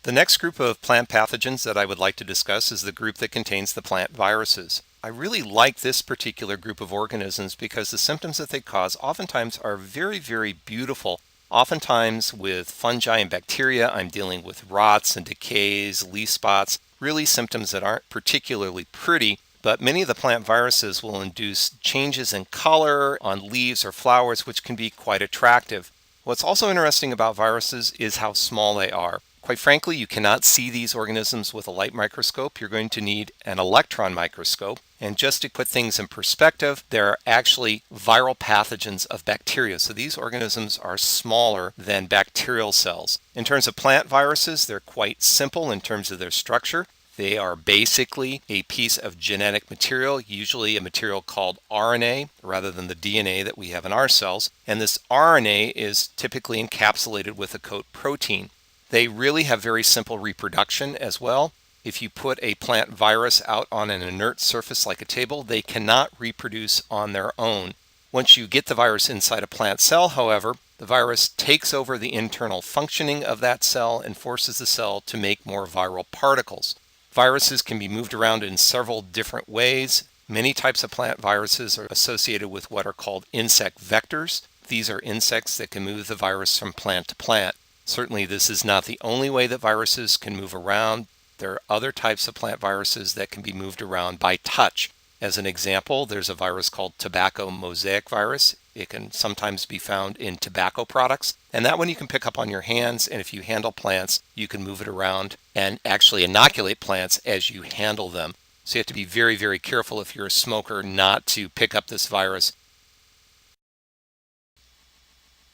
The next group of plant pathogens that I would like to discuss is the group that contains the plant viruses. I really like this particular group of organisms because the symptoms that they cause oftentimes are very, very beautiful. Oftentimes with fungi and bacteria, I'm dealing with rots and decays, leaf spots, really symptoms that aren't particularly pretty, but many of the plant viruses will induce changes in color on leaves or flowers, which can be quite attractive. What's also interesting about viruses is how small they are. Quite frankly, you cannot see these organisms with a light microscope. You're going to need an electron microscope. And just to put things in perspective, they're actually viral pathogens of bacteria. So these organisms are smaller than bacterial cells. In terms of plant viruses, they're quite simple in terms of their structure. They are basically a piece of genetic material, usually a material called RNA, rather than the DNA that we have in our cells. And this RNA is typically encapsulated with a coat protein. They really have very simple reproduction as well. If you put a plant virus out on an inert surface like a table, they cannot reproduce on their own. Once you get the virus inside a plant cell, however, the virus takes over the internal functioning of that cell and forces the cell to make more viral particles. Viruses can be moved around in several different ways. Many types of plant viruses are associated with what are called insect vectors. These are insects that can move the virus from plant to plant. Certainly, this is not the only way that viruses can move around. There are other types of plant viruses that can be moved around by touch. As an example, there's a virus called tobacco mosaic virus. It can sometimes be found in tobacco products. And that one you can pick up on your hands, and if you handle plants, you can move it around and actually inoculate plants as you handle them. So you have to be very, very careful if you're a smoker not to pick up this virus.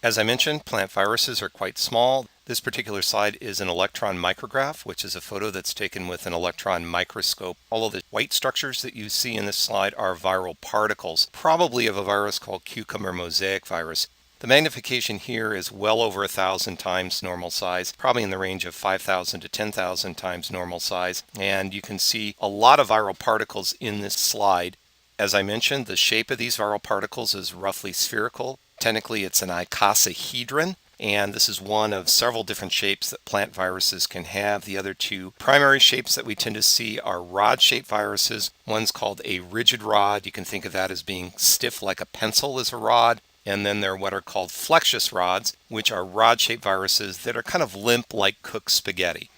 As I mentioned, plant viruses are quite small. This particular slide is an electron micrograph, which is a photo that's taken with an electron microscope. All of the white structures that you see in this slide are viral particles, probably of a virus called cucumber mosaic virus. The magnification here is well over 1,000 times normal size, probably in the range of 5,000 to 10,000 times normal size. And you can see a lot of viral particles in this slide. As I mentioned, the shape of these viral particles is roughly spherical. Technically, it's an icosahedron, and this is one of several different shapes that plant viruses can have. The other two primary shapes that we tend to see are rod-shaped viruses. One's called a rigid rod. You can think of that as being stiff like a pencil as a rod. And then there are what are called flexus rods, which are rod-shaped viruses that are kind of limp like cooked spaghetti.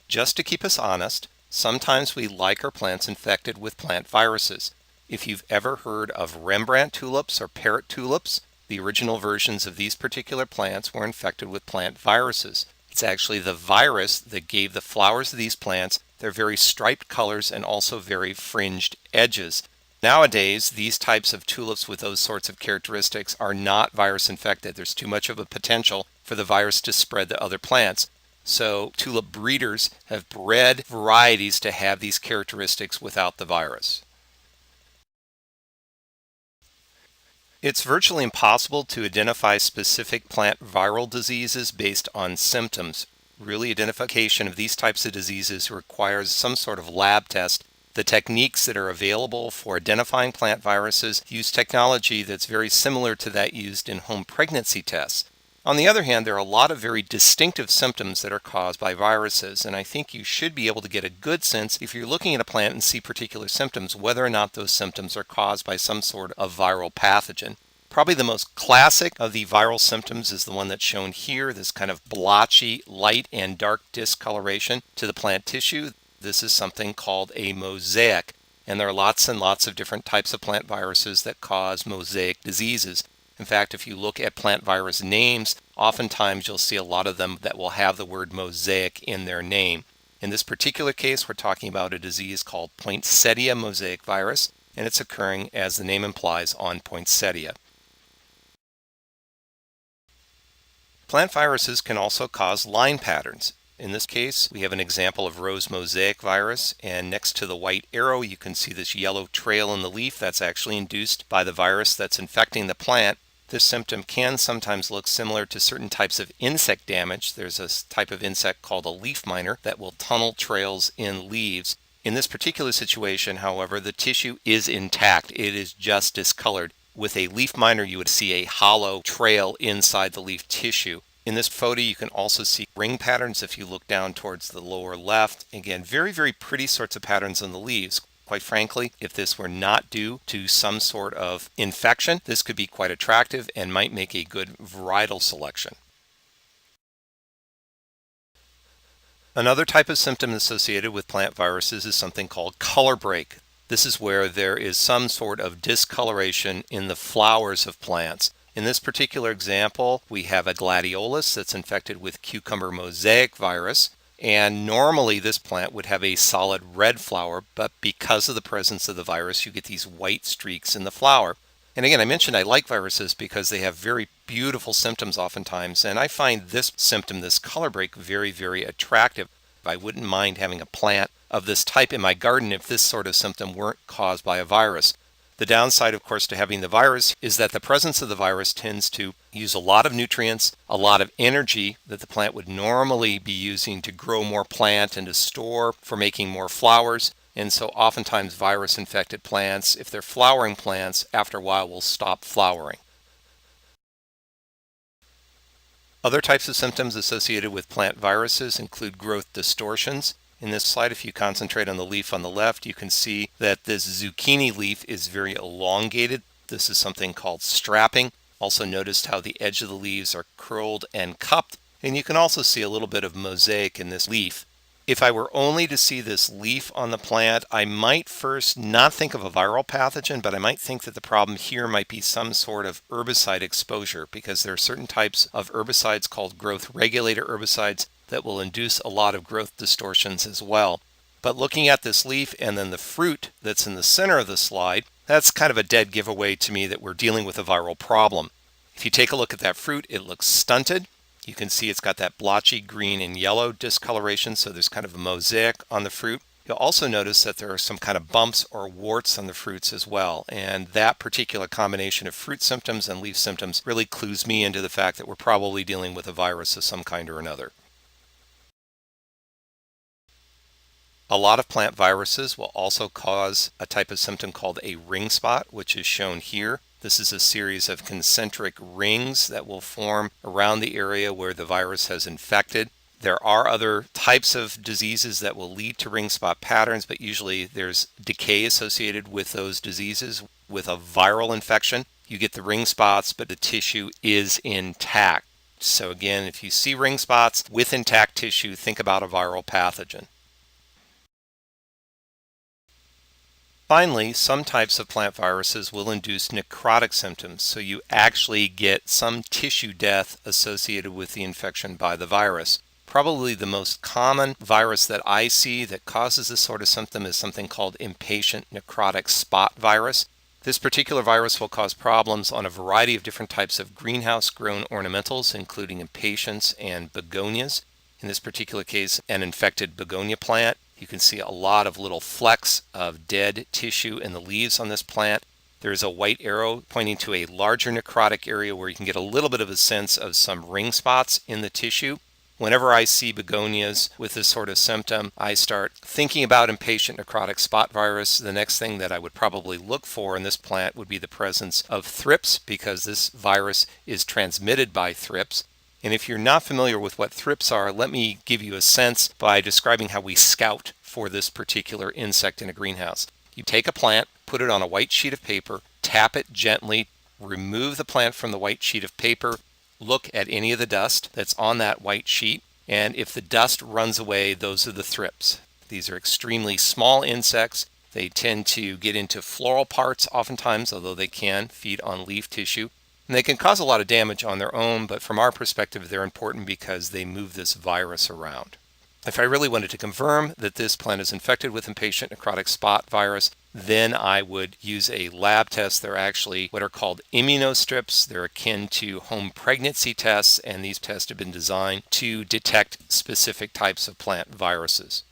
Just to keep us honest, sometimes we like our plants infected with plant viruses. If you've ever heard of Rembrandt tulips or parrot tulips, the original versions of these particular plants were infected with plant viruses. It's actually the virus that gave the flowers of these plants their very striped colors and also very fringed edges. Nowadays, these types of tulips with those sorts of characteristics are not virus infected. There's too much of a potential for the virus to spread to other plants. So tulip breeders have bred varieties to have these characteristics without the virus. It's virtually impossible to identify specific plant viral diseases based on symptoms. Really, identification of these types of diseases requires some sort of lab test. The techniques that are available for identifying plant viruses use technology that's very similar to that used in home pregnancy tests. On the other hand, there are a lot of very distinctive symptoms that are caused by viruses, and I think you should be able to get a good sense if you're looking at a plant and see particular symptoms, whether or not those symptoms are caused by some sort of viral pathogen. Probably the most classic of the viral symptoms is the one that's shown here, this kind of blotchy light and dark discoloration to the plant tissue. This is something called a mosaic, and there are lots and lots of different types of plant viruses that cause mosaic diseases. In fact, if you look at plant virus names, oftentimes you'll see a lot of them that will have the word mosaic in their name. In this particular case, we're talking about a disease called poinsettia mosaic virus, and it's occurring, as the name implies, on poinsettia. Plant viruses can also cause line patterns. In this case, we have an example of rose mosaic virus, and next to the white arrow you can see this yellow trail in the leaf that's actually induced by the virus that's infecting the plant. This symptom can sometimes look similar to certain types of insect damage. There's a type of insect called a leaf miner that will tunnel trails in leaves. In this particular situation, however, the tissue is intact. It is just discolored. With a leaf miner, you would see a hollow trail inside the leaf tissue. In this photo, you can also see ring patterns if you look down towards the lower left. Again, very, very pretty sorts of patterns on the leaves. Quite frankly, if this were not due to some sort of infection, this could be quite attractive and might make a good varietal selection. Another type of symptom associated with plant viruses is something called color break. This is where there is some sort of discoloration in the flowers of plants. In this particular example, we have a gladiolus that's infected with cucumber mosaic virus, and normally this plant would have a solid red flower, but because of the presence of the virus, you get these white streaks in the flower. And again, I mentioned I like viruses because they have very beautiful symptoms oftentimes, and I find this symptom, this color break, very, very attractive. I wouldn't mind having a plant of this type in my garden if this sort of symptom weren't caused by a virus. The downside, of course, to having the virus is that the presence of the virus tends to use a lot of nutrients, a lot of energy that the plant would normally be using to grow more plant and to store for making more flowers. And so oftentimes virus-infected plants, if they're flowering plants, after a while will stop flowering. Other types of symptoms associated with plant viruses include growth distortions. In this slide, if you concentrate on the leaf on the left, you can see that this zucchini leaf is very elongated. This is something called strapping. Also notice how the edge of the leaves are curled and cupped, and you can also see a little bit of mosaic in this leaf. If I were only to see this leaf on the plant, I might first not think of a viral pathogen, but I might think that the problem here might be some sort of herbicide exposure, because there are certain types of herbicides called growth regulator herbicides that will induce a lot of growth distortions as well. But looking at this leaf and then the fruit that's in the center of the slide, that's kind of a dead giveaway to me that we're dealing with a viral problem. If you take a look at that fruit, it looks stunted. You can see it's got that blotchy green and yellow discoloration, so there's kind of a mosaic on the fruit. You'll also notice that there are some kind of bumps or warts on the fruits as well, and that particular combination of fruit symptoms and leaf symptoms really clues me into the fact that we're probably dealing with a virus of some kind or another. A lot of plant viruses will also cause a type of symptom called a ring spot, which is shown here. This is a series of concentric rings that will form around the area where the virus has infected. There are other types of diseases that will lead to ring spot patterns, but usually there's decay associated with those diseases. With a viral infection, you get the ring spots, but the tissue is intact. So again, if you see ring spots with intact tissue, think about a viral pathogen. Finally, some types of plant viruses will induce necrotic symptoms, so you actually get some tissue death associated with the infection by the virus. Probably the most common virus that I see that causes this sort of symptom is something called impatient necrotic spot virus. This particular virus will cause problems on a variety of different types of greenhouse-grown ornamentals, including impatiens and begonias. In this particular case, an infected begonia plant. You can see a lot of little flecks of dead tissue in the leaves on this plant. There's a white arrow pointing to a larger necrotic area where you can get a little bit of a sense of some ring spots in the tissue. Whenever I see begonias with this sort of symptom, I start thinking about impatient necrotic spot virus. The next thing that I would probably look for in this plant would be the presence of thrips, because this virus is transmitted by thrips. And if you're not familiar with what thrips are, let me give you a sense by describing how we scout for this particular insect in a greenhouse. You take a plant, put it on a white sheet of paper, tap it gently, remove the plant from the white sheet of paper, look at any of the dust that's on that white sheet, and if the dust runs away, those are the thrips. These are extremely small insects. They tend to get into floral parts oftentimes, although they can feed on leaf tissue. And they can cause a lot of damage on their own, but from our perspective, they're important because they move this virus around. If I really wanted to confirm that this plant is infected with impatient necrotic spot virus, then I would use a lab test. They're actually what are called immunostrips. They're akin to home pregnancy tests, and these tests have been designed to detect specific types of plant viruses.